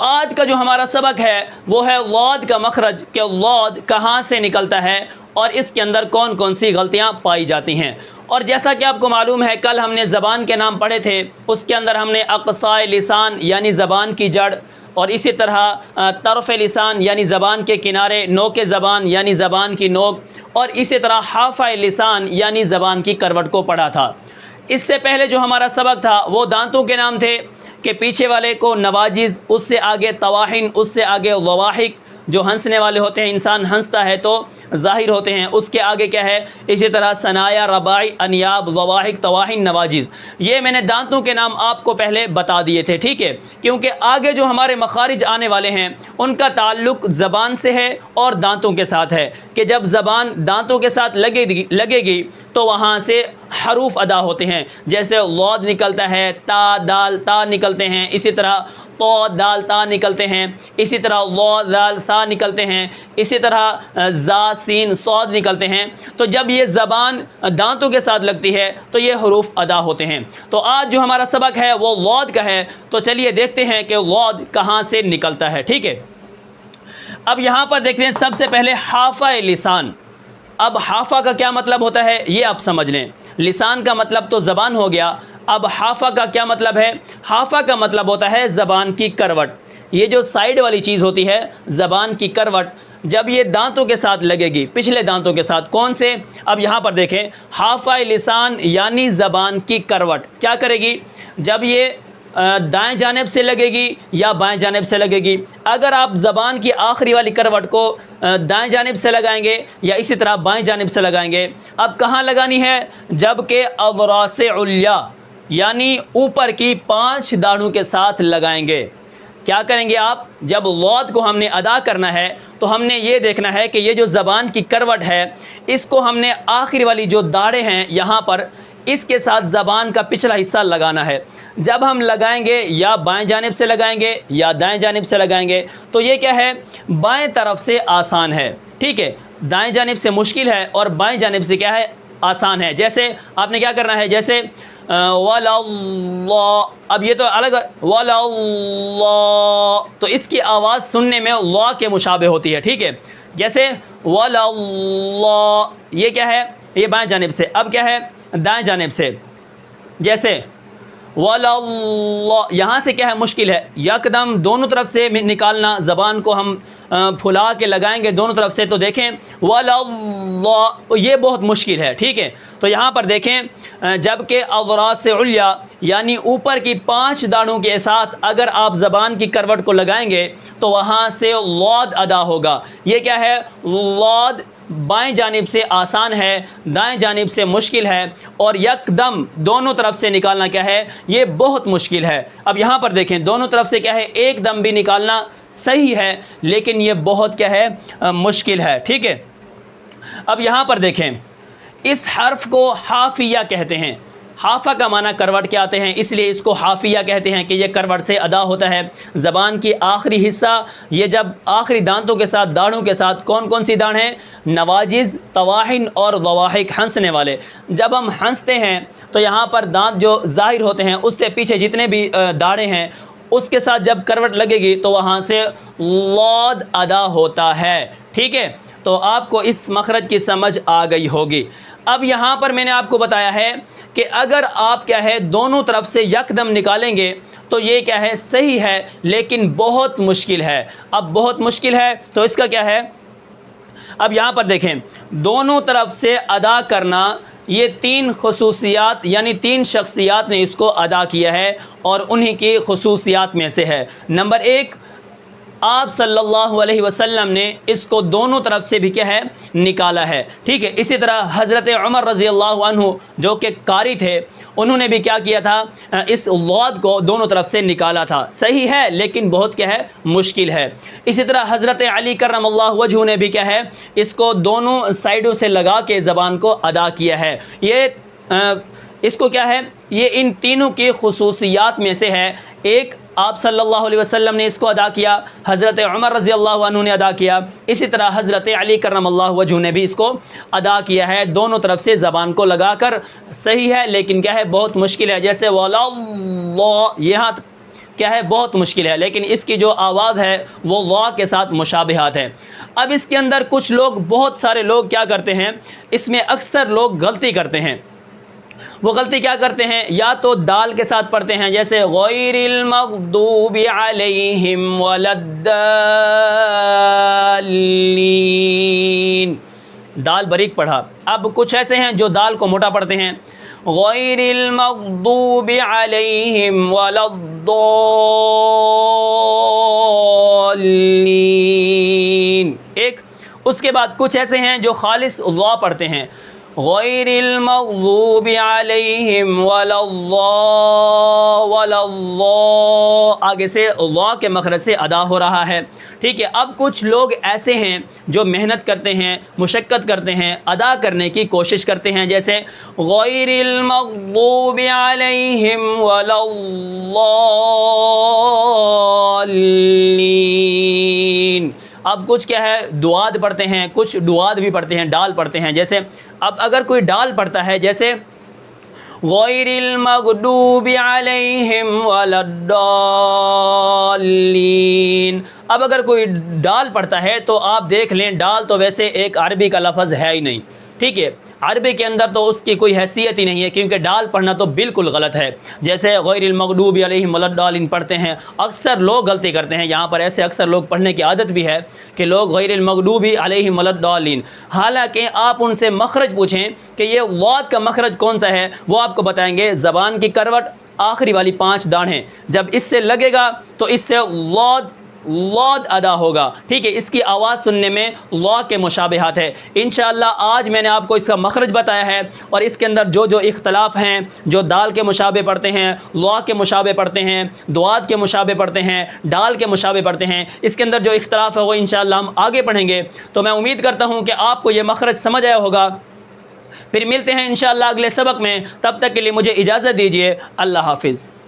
آج کا جو ہمارا سبق ہے وہ ہے لاد کا مخرج، کہ لاد کہاں سے نکلتا ہے اور اس کے اندر کون کون سی غلطیاں پائی جاتی ہیں۔ اور جیسا کہ آپ کو معلوم ہے کل ہم نے زبان کے نام پڑھے تھے، اس کے اندر ہم نے اقصائے لسان یعنی زبان کی جڑ، اور اسی طرح طرف لسان یعنی زبان کے کنارے، نوک زبان یعنی زبان کی نوک، اور اسی طرح حافہ لسان یعنی زبان کی کروٹ کو پڑھا تھا۔ اس سے پہلے جو ہمارا سبق تھا وہ دانتوں کے نام تھے، کہ پیچھے والے کو نواجز، اس سے آگے طواحن، اس سے آگے ضواحک، جو ہنسنے والے ہوتے ہیں، انسان ہنستا ہے تو ظاہر ہوتے ہیں، اس کے آگے کیا ہے، اسی طرح ثنایا، رباعی، انیاب، ضواحک، طواحن، نواجز۔ یہ میں نے دانتوں کے نام آپ کو پہلے بتا دیے تھے، ٹھیک ہے، کیونکہ آگے جو ہمارے مخارج آنے والے ہیں ان کا تعلق زبان سے ہے اور دانتوں کے ساتھ ہے، کہ جب زبان دانتوں کے ساتھ لگے گی تو وہاں سے حروف ادا ہوتے ہیں، جیسے لاد نکلتا ہے، تا دال تا نکلتے ہیں، اسی طرح تو دال تا نکلتے ہیں، اسی طرح وا دال ثا نکلتے ہیں، اسی طرح زا سین صاد نکلتے ہیں۔ تو جب یہ زبان دانتوں کے ساتھ لگتی ہے تو یہ حروف ادا ہوتے ہیں۔ تو آج جو ہمارا سبق ہے وہ لاد کا ہے، تو چلیے دیکھتے ہیں کہ لاد کہاں سے نکلتا ہے، ٹھیک ہے۔ اب یہاں پر دیکھتے ہیں سب سے پہلے حافہ لسان۔ اب حافہ کا کیا مطلب ہوتا ہے یہ آپ سمجھ لیں، لسان کا مطلب تو زبان ہو گیا، اب حافہ کا کیا مطلب ہے؟ حافہ کا مطلب ہوتا ہے زبان کی کروٹ، یہ جو سائیڈ والی چیز ہوتی ہے زبان کی کروٹ، جب یہ دانتوں کے ساتھ لگے گی، پچھلے دانتوں کے ساتھ، کون سے؟ اب یہاں پر دیکھیں، حافہ لسان یعنی زبان کی کروٹ کیا کرے گی؟ جب یہ دائیں جانب سے لگے گی یا بائیں جانب سے لگے گی؟ اگر آپ زبان کی آخری والی کروٹ کو دائیں جانب سے لگائیں گے یا اسی طرح بائیں جانب سے لگائیں گے، اب کہاں لگانی ہے؟ جبکہ اضراس علیا یعنی اوپر کی 5 داڑھوں کے ساتھ لگائیں گے۔ کیا کریں گے آپ؟ جب لاد کو ہم نے ادا کرنا ہے تو ہم نے یہ دیکھنا ہے کہ یہ جو زبان کی کروٹ ہے اس کو ہم نے آخری والی جو داڑھیں ہیں یہاں پر، اس کے ساتھ زبان کا پچھلا حصہ لگانا ہے۔ جب ہم لگائیں گے یا بائیں جانب سے لگائیں گے یا دائیں جانب سے لگائیں گے تو یہ کیا ہے؟ بائیں طرف سے آسان ہے، ٹھیک ہے، دائیں جانب سے مشکل ہے اور بائیں جانب سے کیا ہے؟ آسان ہے۔ جیسے آپ نے کیا کرنا ہے، جیسے وَلَا اللَّهُ، اب یہ تو الگ وَلَا اللَّهُ، تو اس کی آواز سننے میں لا کے مشابہ ہوتی ہے، ٹھیک ہے، جیسے وَلَا اللَّهُ، یہ کیا ہے؟ یہ بائیں جانب سے۔ اب کیا ہے؟ دائیں جانب سے، جیسے وَلَا اللَّهُ، یہاں سے کیا ہے؟ مشکل ہے، یکدم دونوں طرف سے نکالنا، زبان کو ہم پھلا کے لگائیں گے دونوں طرف سے، تو دیکھیں وَلَا اللَّهُ، یہ بہت مشکل ہے، ٹھیک ہے۔ تو یہاں پر دیکھیں، جبکہ اضراس علیا یعنی اوپر کی 5 داڑھوں کے ساتھ اگر آپ زبان کی کروٹ کو لگائیں گے تو وہاں سے لاد ادا ہوگا۔ یہ کیا ہے؟ لاد بائیں جانب سے آسان ہے، دائیں جانب سے مشکل ہے، اور یکدم دونوں طرف سے نکالنا کیا ہے؟ یہ بہت مشکل ہے۔ اب یہاں پر دیکھیں، دونوں طرف سے کیا ہے؟ ایک دم بھی نکالنا صحیح ہے لیکن یہ بہت کیا ہے؟ مشکل ہے، ٹھیک ہے۔ اب یہاں پر دیکھیں، اس حرف کو حافیہ کہتے ہیں۔ حافہ کا معنی کروٹ کے آتے ہیں، اس لیے اس کو حافیہ کہتے ہیں کہ یہ کروٹ سے ادا ہوتا ہے۔ زبان کی آخری حصہ، یہ جب آخری دانتوں کے ساتھ، داڑھوں کے ساتھ، کون کون سی داڑھ ہیں؟ نواجز، طواحن اور ضواحک، ہنسنے والے۔ جب ہم ہنستے ہیں تو یہاں پر دانت جو ظاہر ہوتے ہیں اس سے پیچھے جتنے بھی داڑھیں ہیں اس کے ساتھ جب کروٹ لگے گی تو وہاں سے لاد ادا ہوتا ہے، ٹھیک ہے۔ تو آپ کو اس مخرج کی سمجھ آ گئی ہوگی۔ اب یہاں پر میں نے آپ کو بتایا ہے کہ اگر آپ کیا ہے دونوں طرف سے یکدم نکالیں گے تو یہ کیا ہے؟ صحیح ہے لیکن بہت مشکل ہے۔ اب بہت مشکل ہے تو اس کا کیا ہے؟ اب یہاں پر دیکھیں، دونوں طرف سے ادا کرنا، یہ 3 خصوصیات یعنی 3 شخصیات نے اس کو ادا کیا ہے اور انہی کی خصوصیات میں سے ہے۔ نمبر 1، آپ صلی اللہ علیہ وسلم نے اس کو دونوں طرف سے بھی کیا ہے؟ نکالا ہے، ٹھیک ہے۔ اسی طرح حضرت عمر رضی اللہ عنہ جو کہ قاری تھے، انہوں نے بھی کیا کیا تھا؟ اس لاد کو دونوں طرف سے نکالا تھا۔ صحیح ہے لیکن بہت کیا ہے؟ مشکل ہے۔ اسی طرح حضرت علی کرم اللہ وجہہ نے بھی کیا ہے؟ اس کو دونوں سائیڈوں سے لگا کے زبان کو ادا کیا ہے۔ یہ اس کو کیا ہے؟ یہ ان تینوں کی خصوصیات میں سے ہے۔ ایک، آپ صلی اللہ علیہ وسلم نے اس کو ادا کیا، حضرت عمر رضی اللہ عنہ نے ادا کیا، اسی طرح حضرت علی کرم اللہ وجہہ نے بھی اس کو ادا کیا ہے، دونوں طرف سے زبان کو لگا کر۔ صحیح ہے لیکن کیا ہے؟ بہت مشکل ہے، جیسے وَلَا اللَّهُ، یہاں کیا ہے بہت مشکل ہے، لیکن اس کی جو آواز ہے وہ وا کے ساتھ مشابہات ہے۔ اب اس کے اندر کچھ لوگ، بہت سارے لوگ کیا کرتے ہیں، اس میں اکثر لوگ غلطی کرتے ہیں۔ وہ غلطی کیا کرتے ہیں، یا تو دال کے ساتھ پڑھتے ہیں، جیسے غیر المغضوب علیہم ولا الضالین، دال باریک پڑھا۔ اب کچھ ایسے ہیں جو دال کو موٹا پڑھتے ہیں، غیر المغضوب علیہم ولا الضالین ایک۔ اس کے بعد کچھ ایسے ہیں جو خالص ضا پڑھتے ہیں، غیر المغضوب علیہم ولا الضا، آگے سے ضا کے مخرج سے ادا ہو رہا ہے، ٹھیک ہے۔ اب کچھ لوگ ایسے ہیں جو محنت کرتے ہیں، مشقت کرتے ہیں، ادا کرنے کی کوشش کرتے ہیں، جیسے غیر المغضوب علیہم ولا الضالین۔ اب کچھ کیا ہے، دواد پڑھتے ہیں، کچھ دواد بھی پڑھتے ہیں، ڈال پڑھتے ہیں، جیسے اب اگر کوئی ڈال پڑھتا ہے، جیسے غیر المغضوب علیہم ولا الضالین، اب اگر کوئی ڈال پڑھتا ہے تو آپ دیکھ لیں، ڈال تو ویسے ایک عربی کا لفظ ہے ہی نہیں، ٹھیک ہے، عربی کے اندر تو اس کی کوئی حیثیت ہی نہیں ہے، کیونکہ ڈال پڑھنا تو بالکل غلط ہے۔ جیسے غیر المغضوب علیہم ولا الضالین پڑھتے ہیں، اکثر لوگ غلطی کرتے ہیں، یہاں پر ایسے اکثر لوگ پڑھنے کی عادت بھی ہے کہ لوگ غیر المغضوب علیہم ولا الضالین، حالانکہ آپ ان سے مخرج پوچھیں کہ یہ واد کا مخرج کون سا ہے، وہ آپ کو بتائیں گے زبان کی کروٹ آخری والی 5 داڑھیں، جب اس سے لگے گا تو اس سے واد ادا ہوگا، ٹھیک ہے، اس کی آواز سننے میں وا کے مشابہات ہے۔ انشاءاللہ آج میں نے آپ کو اس کا مخرج بتایا ہے، اور اس کے اندر جو جو اختلاف ہیں، جو دال کے مشابہ پڑھتے ہیں، وا کے مشابہ پڑھتے ہیں، دواد کے مشابہ پڑھتے ہیں، ڈال کے مشابہ پڑھتے ہیں، اس کے اندر جو اختلاف ہے وہ انشاءاللہ ہم آگے پڑھیں گے۔ تو میں امید کرتا ہوں کہ آپ کو یہ مخرج سمجھ آیا ہوگا۔ پھر ملتے ہیں انشاءاللہ اگلے سبق میں، تب تک کے لیے مجھے اجازت دیجیے، اللہ حافظ۔